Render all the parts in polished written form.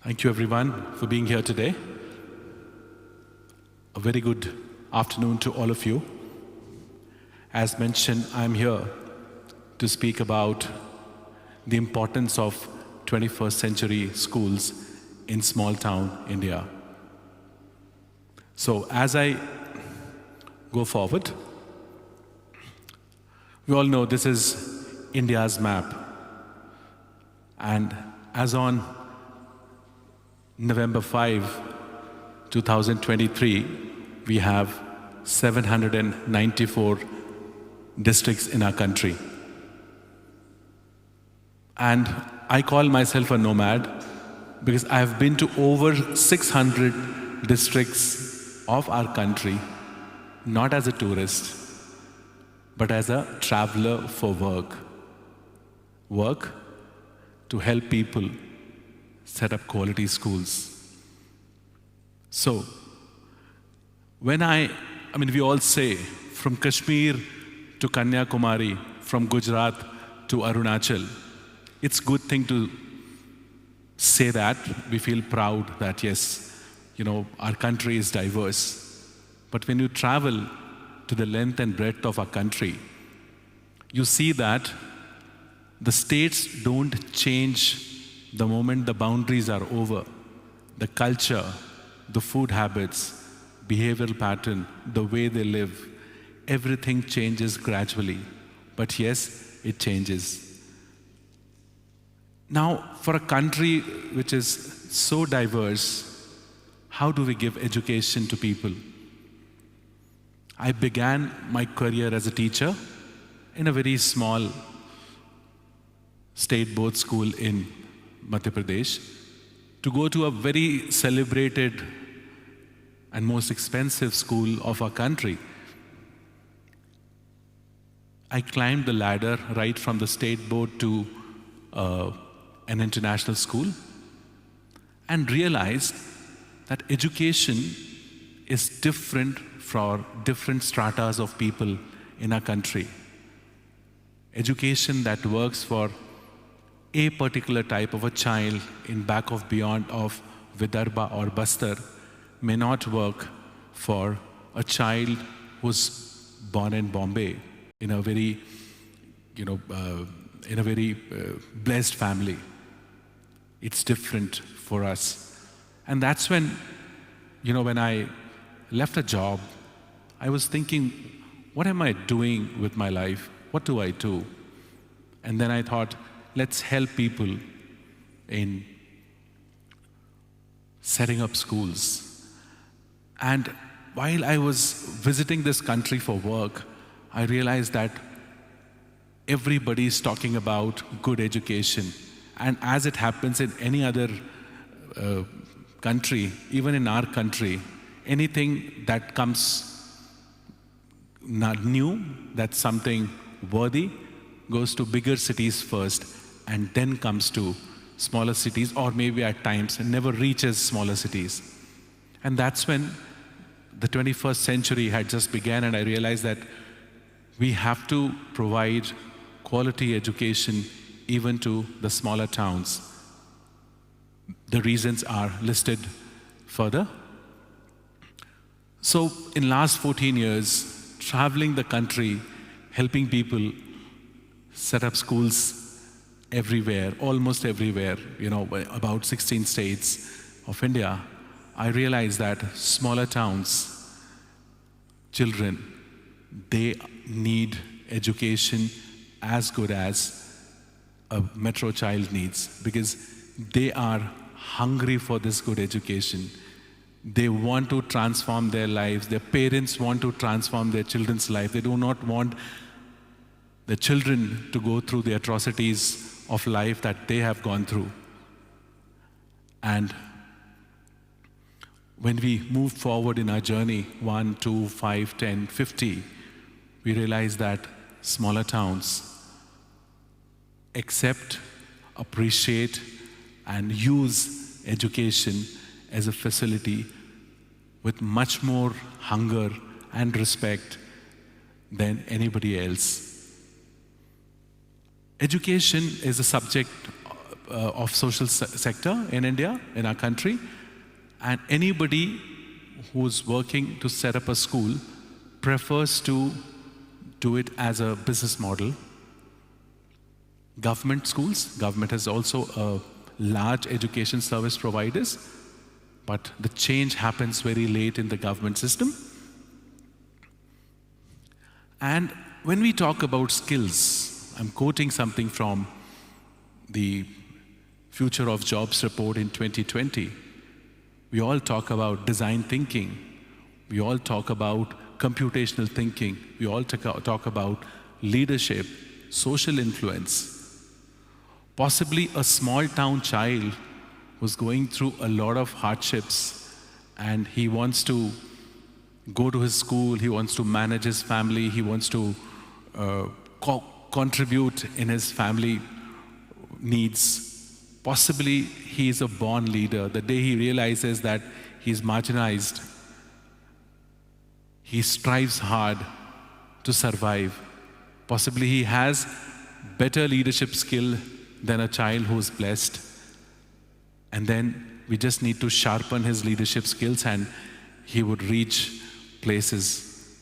Thank you everyone for being here today. A very good afternoon to all of you. As mentioned, I'm here to speak about the importance of 21st century schools in small town India. So as I go forward, we all know this is India's map. And as on November 5, 2023, we have 794 districts in our country. And I call myself a nomad because I have been to over 600 districts of our country, not as a tourist, but as a traveler for work. Work to help people set up quality schools. So, when we all say from Kashmir to Kanyakumari, from Gujarat to Arunachal, it's a good thing to say that. We feel proud that yes, our country is diverse. But when you travel to the length and breadth of our country, you see that the states don't change the moment the boundaries are over. The culture, the food habits, behavioral pattern, the way they live, everything changes gradually. But yes, it changes. Now, for a country which is so diverse, how do we give education to people? I began my career as a teacher in a very small state board school in Madhya Pradesh, to go to a very celebrated and most expensive school of our country. I climbed the ladder right from the state board to an international school and realized that education is different for different stratas of people in our country. Education that works for a particular type of a child in back of beyond of Vidarbha or Bastar may not work for a child who's born in Bombay in a very, blessed family. It's different for us. And that's when, when I left a job, I was thinking, what am I doing with my life? What do I do? And then I thought, let's help people in setting up schools. And while I was visiting this country for work, I realized that everybody is talking about good education. And as it happens in any other country, even in our country, anything that comes not new, that's something worthy, goes to bigger cities first, and then comes to smaller cities, or maybe at times never reaches smaller cities. And that's when the 21st century had just begun, and I realized that we have to provide quality education even to the smaller towns. The reasons are listed further. So in last 14 years, traveling the country, helping people set up schools everywhere, almost everywhere, about 16 states of India, I realized that smaller towns, children, they need education as good as a metro child needs, because they are hungry for this good education. They want to transform their lives. Their parents want to transform their children's life. They do not want the children to go through the atrocities of life that they have gone through. And when we move forward in our journey, 1, 2, 5, 10, 50, we realize that smaller towns accept, appreciate, and use education as a facility with much more hunger and respect than anybody else. Education is a subject of social sector in India, in our country. And anybody who's working to set up a school prefers to do it as a business model. Government schools, government has also a large education service providers, but the change happens very late in the government system. And when we talk about skills, I'm quoting something from the Future of Jobs report in 2020. We all talk about design thinking. We all talk about computational thinking. We all talk about leadership, social influence. Possibly a small town child who's going through a lot of hardships and he wants to go to his school, he wants to manage his family, he wants to contribute in his family needs. Possibly he is a born leader. The day he realizes that he's marginalized, he strives hard to survive. Possibly he has better leadership skill than a child who's blessed. And then we just need to sharpen his leadership skills and he would reach places.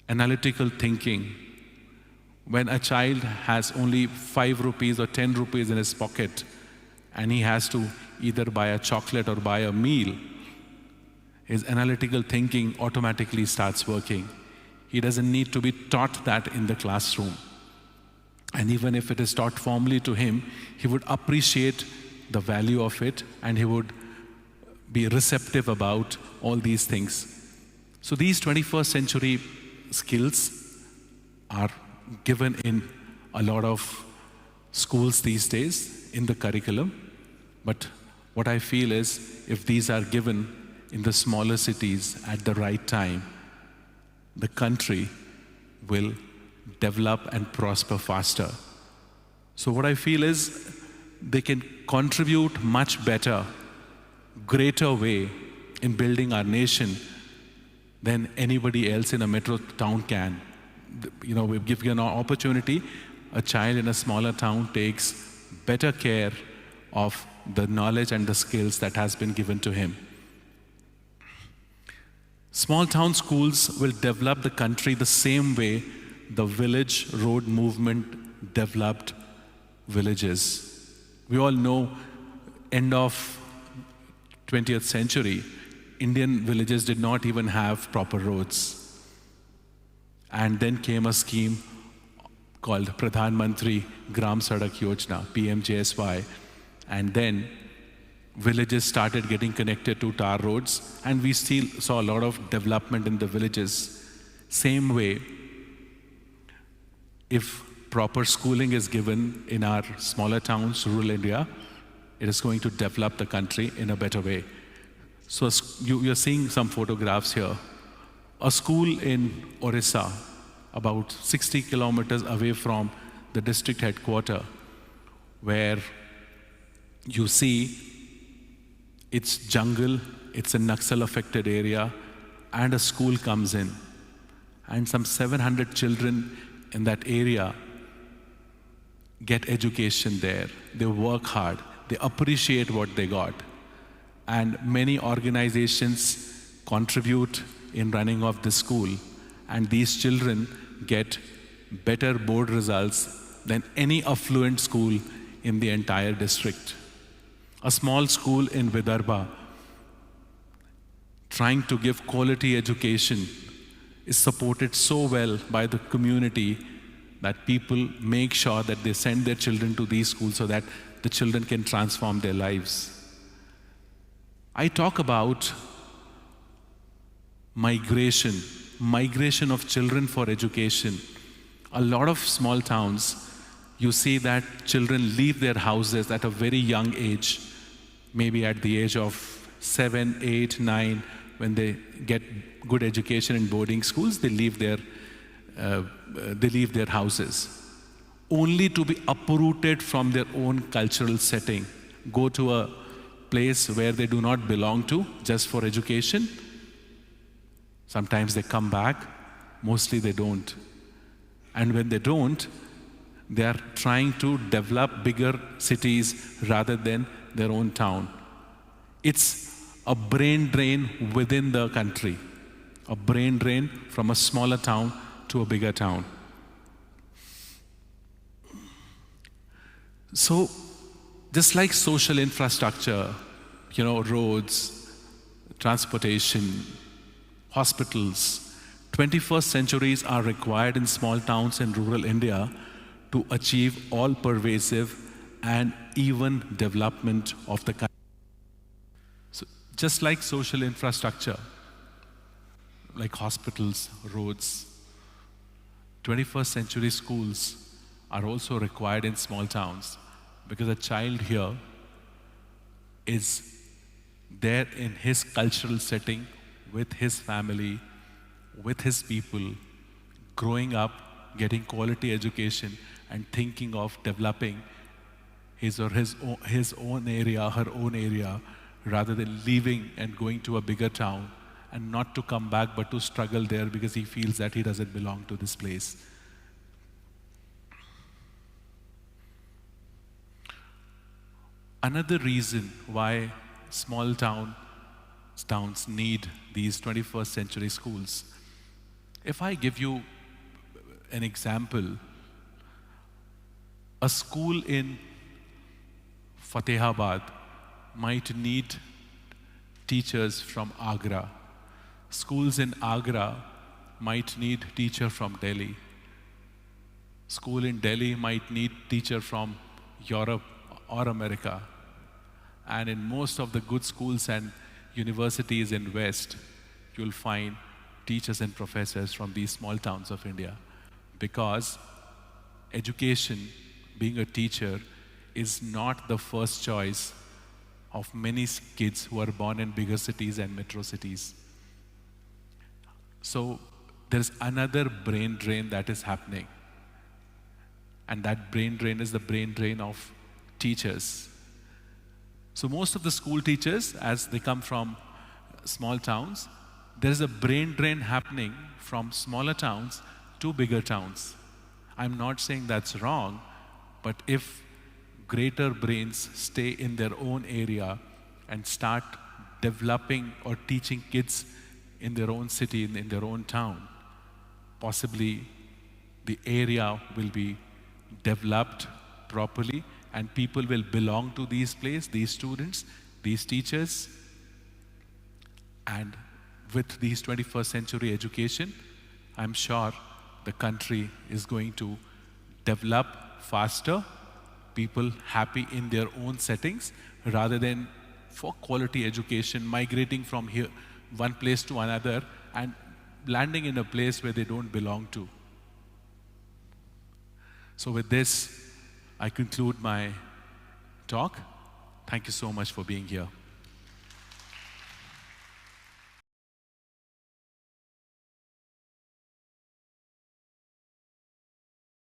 Analytical thinking. When a child has only 5 rupees or 10 rupees in his pocket and he has to either buy a chocolate or buy a meal, his analytical thinking automatically starts working. He doesn't need to be taught that in the classroom. And even if it is taught formally to him, he would appreciate the value of it and he would be receptive about all these things. So these 21st century skills are given in a lot of schools these days in the curriculum. But what I feel is if these are given in the smaller cities at the right time, the country will develop and prosper faster. So what I feel is they can contribute much better, greater way in building our nation than anybody else in a metro town can. We've given an opportunity. A child in a smaller town takes better care of the knowledge and the skills that has been given to him. Small town schools will develop the country the same way the village road movement developed villages. We all know, end of 20th century, Indian villages did not even have proper roads. And then came a scheme called Pradhan Mantri Gram Sadak Yojana, PMJSY. And then villages started getting connected to tar roads, and we still saw a lot of development in the villages. Same way, if proper schooling is given in our smaller towns, rural India, it is going to develop the country in a better way. So you're seeing some photographs here. A school in Orissa, about 60 kilometers away from the district headquarters, where you see it's jungle, it's a Naxal-affected area, and a school comes in. And some 700 children in that area get education there. They work hard. They appreciate what they got. And many organizations contribute in running of the school. And these children get better board results than any affluent school in the entire district. A small school in Vidarbha, trying to give quality education, is supported so well by the community that people make sure that they send their children to these schools so that the children can transform their lives. I talk about migration of children for education. A lot of small towns, you see that children leave their houses at a very young age, maybe at the age of 7, 8, 9, when they get good education in boarding schools, they leave their houses, only to be uprooted from their own cultural setting, go to a place where they do not belong to just for education. Sometimes they come back, mostly they don't. And when they don't, They are trying to develop bigger cities rather than their own town. It's a brain drain within the country, a brain drain from a smaller town to a bigger town. So, just like social infrastructure, roads, transportation, hospitals, 21st centuries are required in small towns in rural India to achieve all-pervasive and even development of the country. So, just like social infrastructure, like hospitals, roads, 21st century schools are also required in small towns, because a child here is there in his cultural setting, with his family, with his people, growing up, getting quality education, and thinking of developing his own area, her own area, rather than leaving and going to a bigger town, and not to come back but to struggle there because he feels that he doesn't belong to this place. Another reason why small towns need these 21st century schools. If I give you an example, a school in Fatehabad might need teachers from Agra. Schools in Agra might need teacher from Delhi. School in Delhi might need teacher from Europe or America. And in most of the good schools and universities in West, you'll find teachers and professors from these small towns of India. Because education, being a teacher, is not the first choice of many kids who are born in bigger cities and metro cities. So there's another brain drain that is happening. And that brain drain is the brain drain of teachers. So most of the school teachers, as they come from small towns, there's a brain drain happening from smaller towns to bigger towns. I'm not saying that's wrong, but if greater brains stay in their own area and start developing or teaching kids in their own city, in their own town, possibly the area will be developed properly and people will belong to these places, these students, these teachers. And with these 21st century education, I'm sure the country is going to develop faster, people happy in their own settings, rather than for quality education, migrating from here, one place to another, and landing in a place where they don't belong to. So with this, I conclude my talk. Thank you so much for being here.